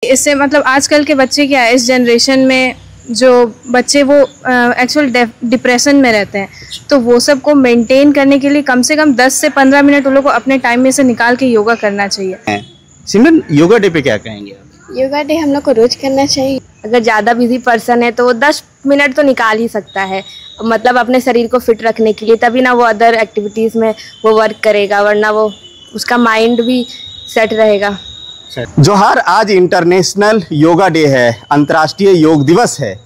इससे मतलब आजकल के बच्चे क्या है, इस जनरेशन में जो बच्चे वो एक्चुअल डिप्रेशन में रहते हैं, तो वो सब को मेंटेन करने के लिए कम से कम 10 से 15 मिनट उन लोग को अपने टाइम में से निकाल के योगा करना चाहिए। सिमरन, योगा डे पे क्या कहेंगे आप? योगा डे हम लोग को रोज करना चाहिए। अगर ज़्यादा बिजी पर्सन है तो वो 10 मिनट तो निकाल ही सकता है, मतलब अपने शरीर को फिट रखने के लिए, तभी ना वो अदर एक्टिविटीज़ में वो वर्क करेगा, वरना वो उसका माइंड भी सेट रहेगा। जोहार, आज इंटरनेशनल योगा डे है, अंतर्राष्ट्रीय योग दिवस है।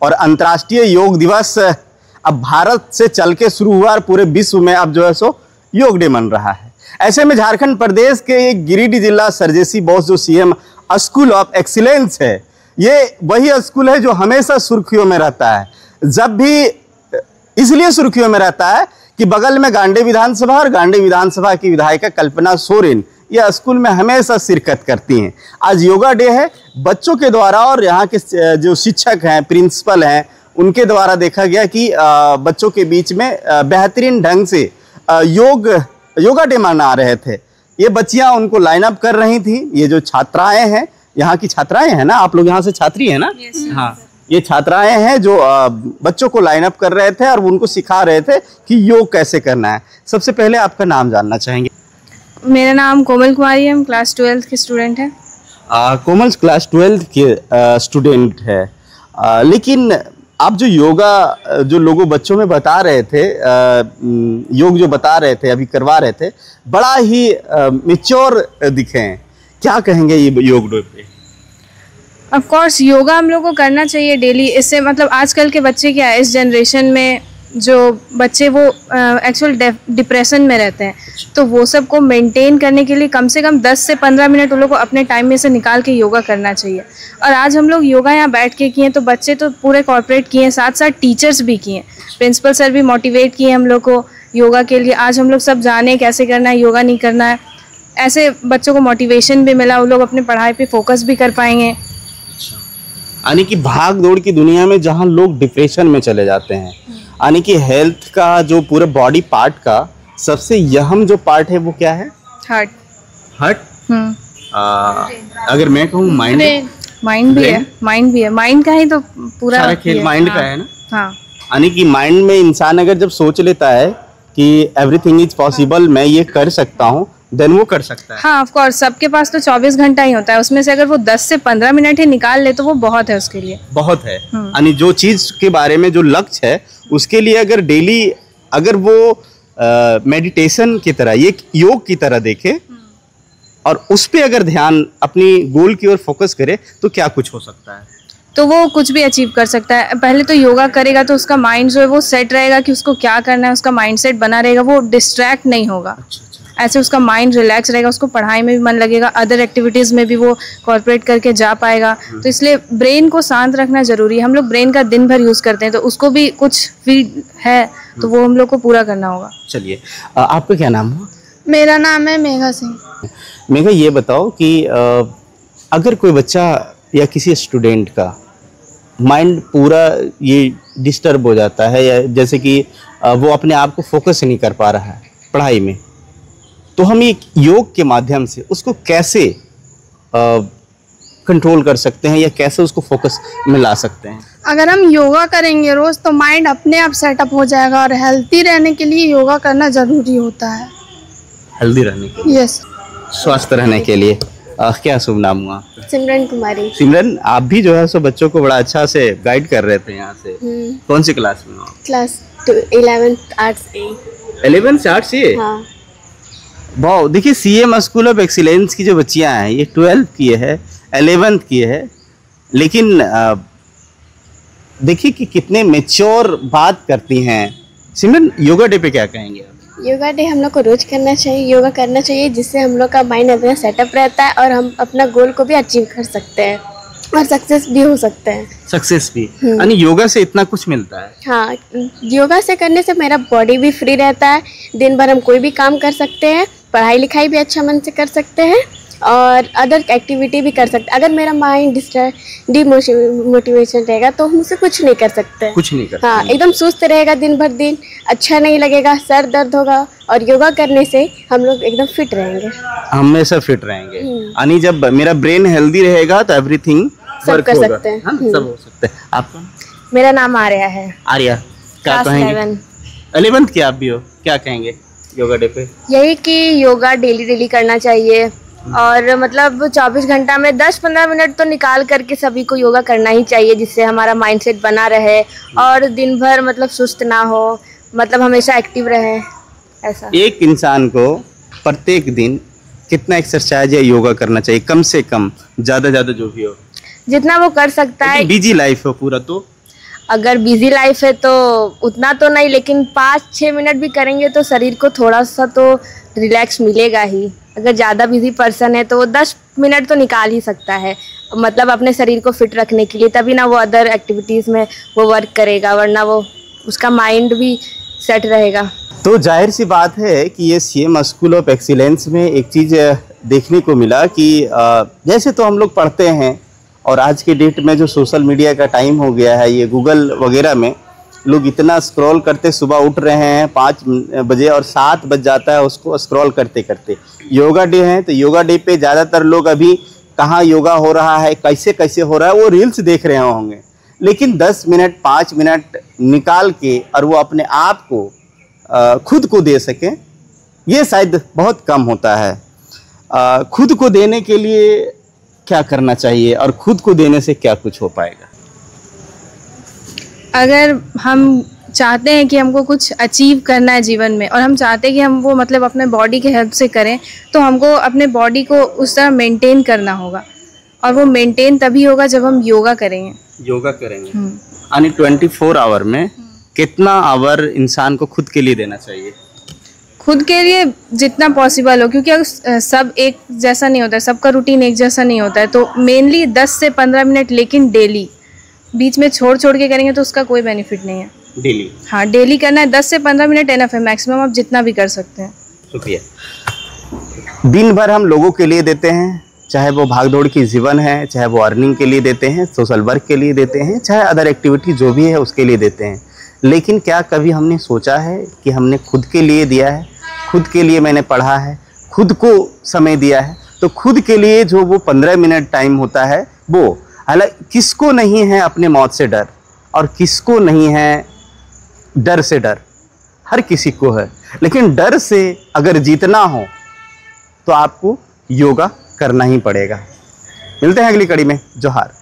और अंतर्राष्ट्रीय योग दिवस अब भारत से चल के शुरू हुआ और पूरे विश्व में अब जो है सो योग डे मन रहा है। ऐसे में झारखंड प्रदेश के गिरिडीह जिला सरजेशी बोस जो सीएम स्कूल ऑफ एक्सीलेंस है, ये वही स्कूल है जो हमेशा सुर्खियों में रहता है। जब भी इसलिए सुर्खियों में रहता है कि बगल में गांडी विधानसभा और गांडी विधानसभा की विधायिका कल्पना सोरेन यह स्कूल में हमेशा शिरकत करती हैं। आज योगा डे है, बच्चों के द्वारा और यहाँ के जो शिक्षक हैं, प्रिंसिपल हैं, उनके द्वारा देखा गया कि बच्चों के बीच में बेहतरीन ढंग से योगा डे मना रहे थे। ये बच्चियाँ उनको लाइन अप कर रही थी। ये जो छात्राएं हैं, यहाँ की छात्राएं हैं ना, आप लोग यहाँ से छात्री हैं ना? हाँ, ये छात्राएं हैं जो बच्चों को लाइन अप कर रहे थे और उनको सिखा रहे थे कि योग कैसे करना है। सबसे पहले आपका नाम जानना चाहेंगे। मेरा नाम कोमल कुमारी है, हम क्लास 12 की स्टूडेंट हैं। कोमल क्लास 12 के स्टूडेंट है, लेकिन आप जो योगा जो लोगों बच्चों में बता रहे थे, योग जो बता रहे थे, अभी करवा रहे थे, बड़ा ही मैच्योर दिखे हैं। क्या कहेंगे ये योग डे पे? ऑफ कोर्स योगा हम लोग को करना चाहिए डेली। इससे मतलब आजकल के बच्चे क्या है, इस जनरेशन में जो बच्चे वो एक्चुअल डिप्रेशन में रहते हैं, तो वो सब को मेंटेन करने के लिए कम से कम 10 से 15 मिनट उन लोग को अपने टाइम में से निकाल के योगा करना चाहिए। और आज हम लोग योगा यहाँ बैठ के किए, तो बच्चे तो पूरे कॉर्पोरेट किए, साथ साथ टीचर्स भी किए, प्रिंसिपल सर भी मोटिवेट किए हम लोग को योगा के लिए। आज हम लोग सब जाने कैसे करना है, योगा नहीं करना है, ऐसे बच्चों को मोटिवेशन भी मिला, वो लोग अपने पढ़ाई पे फोकस भी कर पाएंगे। यानी कि भाग दौड़ की दुनिया में जहाँ लोग डिप्रेशन में चले जाते हैं, यानी कि हेल्थ का जो पूरे बॉडी पार्ट का सबसे अहम जो पार्ट है वो क्या है? हार्ट। अगर मैं कहूँ माइंड भी है, माइंड का ही तो पूरा सारा खेल माइंड का है ना। हाँ, यानी कि माइंड में इंसान अगर जब सोच लेता है कि एवरीथिंग इज पॉसिबल, मैं ये कर सकता हूँ, देन वो कर सकता है। हाँ, ऑफ कोर्स सबके पास तो 24 घंटा ही होता है, उसमें से अगर वो 10 से 15 मिनट ही निकाल ले तो वो बहुत है उसके लिए, बहुत है। यानी जो चीज के बारे में जो लक्ष्य है उसके लिए अगर डेली अगर वो मेडिटेशन की तरह, ये योग की तरह देखे और उस पे अगर ध्यान अपनी गोल की ओर फोकस करे तो क्या कुछ हो सकता है। तो वो कुछ भी अचीव कर सकता है। पहले तो योगा करेगा तो उसका माइंड जो है वो सेट रहेगा कि उसको क्या करना है, उसका माइंड सेट बना रहेगा, वो डिस्ट्रैक्ट नहीं होगा। ऐसे उसका माइंड रिलैक्स रहेगा, उसको पढ़ाई में भी मन लगेगा, अदर एक्टिविटीज़ में भी वो कॉर्पोरेट करके जा पाएगा। तो इसलिए ब्रेन को शांत रखना ज़रूरी है। हम लोग ब्रेन का दिन भर यूज़ करते हैं, तो उसको भी कुछ फीड है तो वो हम लोग को पूरा करना होगा। चलिए, आपका क्या नाम हुआ? मेरा नाम है मेघा सिंह। मेघा, ये बताओ कि अगर कोई बच्चा या किसी स्टूडेंट का माइंड पूरा ये डिस्टर्ब हो जाता है, या जैसे कि वो अपने आप को फोकस नहीं कर पा रहा है पढ़ाई में, तो हम एक योग के माध्यम से उसको कैसे कंट्रोल कर सकते हैं या कैसे उसको फोकस में ला सकते हैं? अगर हम योगा करेंगे रोज तो माइंड अपने आप सेटअप हो जाएगा, और हेल्थी रहने के लिए योगा करना जरूरी होता है। हेल्दी रहने के लिए? यस, स्वस्थ रहने के लिए। क्या शुभ नाम हुआ? सिमरन कुमारी। सिमरन, आप भी जो है सो बच्चों को बड़ा अच्छा से गाइड कर रहे थे यहाँ से। कौन सी क्लास में हो? क्लास 11th आर्ट्स ए। 11th आर्ट्स ए? हाँ। वाह, देखिए सीएम स्कूल ऑफ एक्सीलेंस की जो बच्चियां हैं, ये 12th की है, 11th की है, लेकिन देखिए कि कितने मैच्योर बात करती हैं। सिमरन, योगा डे पे क्या कहेंगे आप? योगा डे हम लोग को रोज करना चाहिए, योगा करना चाहिए, जिससे हम लोग का माइंड अपना सेटअप रहता है और हम अपना गोल को भी अचीव कर सकते हैं और सक्सेस भी हो सकते हैं। सक्सेस भी, यानी योगा से इतना कुछ मिलता है। हाँ, योगा से करने से मेरा बॉडी भी फ्री रहता है, दिन भर हम कोई भी काम कर सकते हैं, पढ़ाई लिखाई भी अच्छा मन से कर सकते हैं और अदर एक्टिविटी भी कर सकते। अगर मेरा माइंड डिमोटिवेशन रहेगा तो हम उससे कुछ नहीं कर सकते। कुछ नहीं कर हाँ, एकदम सुस्त रहेगा दिन भर दिन, अच्छा नहीं लगेगा, सर दर्द होगा। और योगा करने से हम लोग एकदम फिट रहेंगे, हमेशा फिट रहेंगे। यानी जब मेरा ब्रेन हेल्दी रहेगा तो एवरीथिंग सब कर सकते हैं। सब हो सकते हैं। आपका? मेरा नाम आर्या है। आर्या, क्या कहेंगे? 11th की आप भी हो, क्या कहेंगे योगा डे पे? यही कि योगा डेली करना चाहिए और मतलब 24 घंटा में 10-15 मिनट तो निकाल करके सभी को योगा करना ही चाहिए, जिससे हमारा माइंडसेट बना रहे और दिन भर मतलब सुस्त ना हो, मतलब हमेशा एक्टिव रहे। ऐसा एक इंसान को प्रत्येक दिन कितना एक्सरसाइज या योगा करना चाहिए? कम से कम, ज़्यादा जो भी हो, जितना वो कर सकता है। बिजी लाइफ हो पूरा तो? अगर बिजी लाइफ है तो उतना तो नहीं, लेकिन 5-6 मिनट भी करेंगे तो शरीर को थोड़ा सा तो रिलैक्स मिलेगा ही। अगर ज़्यादा बिजी पर्सन है तो वो 10 मिनट तो निकाल ही सकता है, मतलब अपने शरीर को फिट रखने के लिए, तभी ना वो अदर एक्टिविटीज़ में वो वर्क करेगा, वरना वो उसका माइंड भी सेट रहेगा। तो जाहिर सी बात है कि ये सीएम स्कूल ऑफ एक्सीलेंस में एक चीज़ देखने को मिला कि जैसे तो हम लोग पढ़ते हैं और आज के डेट में जो सोशल मीडिया का टाइम हो गया है, ये गूगल वगैरह में लोग इतना स्क्रॉल करते, सुबह उठ रहे हैं 5 बजे और 7 बज जाता है उसको स्क्रॉल करते करते। योगा डे है तो योगा डे पे ज़्यादातर लोग अभी कहाँ योगा हो रहा है, कैसे कैसे हो रहा है, वो रील्स देख रहे होंगे। लेकिन 10 मिनट 5 मिनट निकाल के और वो अपने आप को खुद को दे सकें, ये शायद बहुत कम होता है। खुद को देने के लिए क्या करना चाहिए और खुद को देने से क्या कुछ हो पाएगा? अगर हम चाहते हैं कि हमको कुछ अचीव करना है जीवन में और हम चाहते हैं कि हम वो मतलब अपने बॉडी के हेल्प से करें, तो हमको अपने बॉडी को उस तरह मेंटेन करना होगा और वो मेंटेन तभी होगा जब हम योगा करेंगे। योगा करेंगे यानी 24 आवर में कितना आवर इंसान को खुद के लिए देना चाहिए? खुद के लिए जितना पॉसिबल हो, क्योंकि अगर सब एक जैसा नहीं होता है, सबका रूटीन एक जैसा नहीं होता है, तो मेनली 10 से 15 मिनट, लेकिन डेली, बीच में छोड़ के करेंगे तो उसका कोई बेनिफिट नहीं है। डेली? हाँ, डेली करना है। 10 से 15 मिनट एनफ है, मैक्सिमम आप जितना भी कर सकते हैं। शुक्रिया। दिन भर हम लोगों के लिए देते हैं, चाहे वो भागदौड़ की जीवन है, चाहे वो अर्निंग के लिए देते हैं, सोशल वर्क के लिए देते हैं, चाहे अदर एक्टिविटी जो भी है उसके लिए देते हैं। लेकिन क्या कभी हमने सोचा है कि हमने खुद के लिए दिया है? खुद के लिए मैंने पढ़ा है, खुद को समय दिया है, तो खुद के लिए जो वो 15 मिनट टाइम होता है वो, हालांकि किसको नहीं है अपने मौत से डर और किसको नहीं है डर से डर, हर किसी को है। लेकिन डर से अगर जीतना हो तो आपको योगा करना ही पड़ेगा। मिलते हैं अगली कड़ी में। जोहार।